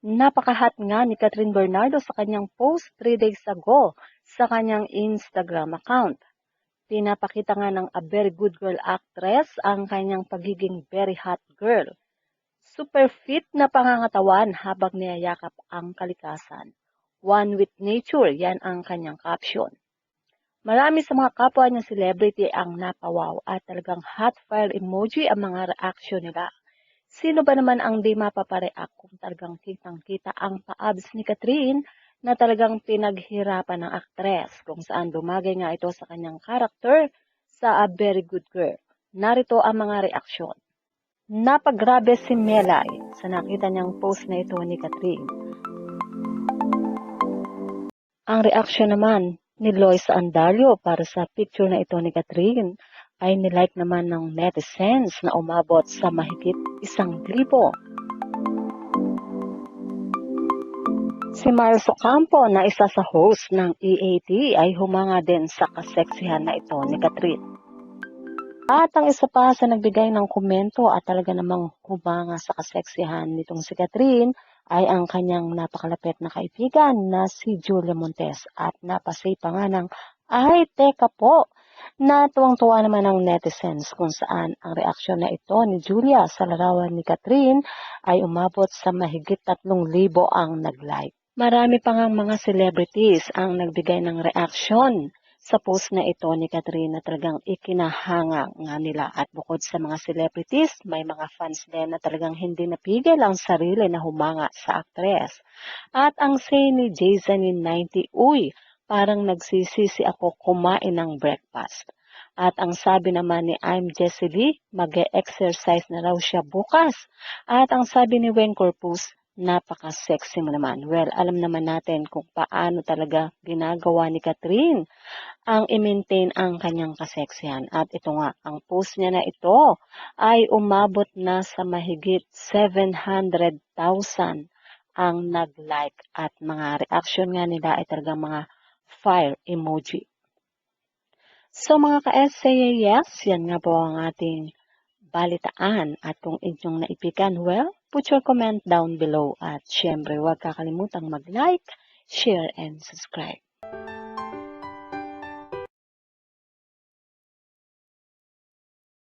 Napaka-hot nga ni Catherine Bernardo sa kanyang post 3 days ago sa kanyang Instagram account. Pinapakita nga ng a very good girl actress ang kanyang pagiging very hot girl. Super fit na pangangatawan habang niyayakap ang kalikasan. One with nature, yan ang kanyang caption. Marami sa mga kapwa niya celebrity ang napawaw at talagang hot fire emoji ang mga reaction nila. Sino ba naman ang di mapapareact kung talagang kitang-kita ang paabs ni Catherine na talagang pinaghirapan ng aktres kung saan bumagay nga ito sa kanyang karakter sa A Very Good Girl. Narito ang mga reaksyon. Napagrabe si Melay sa nakita niyang post na ito ni Catherine. Ang reaksyon naman ni Lois Andalio para sa picture na ito ni Catherine ay nilike naman ng netizens na umabot sa mahigit 1,000. Si Miles Ocampo na isa sa host ng EAT ay humanga din sa kaseksihan na ito ni Catherine. At ang isa pa sa nagbigay ng komento at talaga namang humanga sa kaseksihan nitong si Catherine ay ang kanyang napakalapit na kaibigan na si Julia Montes at napasay pa nga ng ay teka po. Natuwang-tuwa naman ang netizens kung saan ang reaksyon na ito ni Julia sa larawan ni Catherine ay umabot sa mahigit 3,000 ang nag-like. Marami pa ngang mga celebrities ang nagbigay ng reaksyon sa post na ito ni Catherine na talagang ikinahanga nga nila. At bukod sa mga celebrities, may mga fans din na talagang hindi napigil ang sarili na humanga sa aktres. At ang say ni Jason in 90, uy, parang nagsisisi ako kumain ng breakfast. At ang sabi naman ni I'm Jessie Lee, mag-exercise na raw siya bukas. At ang sabi ni Weng Corpus, napaka-sexy mo naman. Well, alam naman natin kung paano talaga ginagawa ni Catherine ang i-maintain ang kanyang kaseksihan. At ito nga, ang post niya na ito ay umabot na sa mahigit 700,000 ang nag-like at mga reaction nga nila ay talagang mga fire emoji. So mga ka-SAAS, yan nga po ang ating balitaan at kung inyong naipikan, well, put your comment down below at syempre huwag kakalimutang mag-like, share, and subscribe.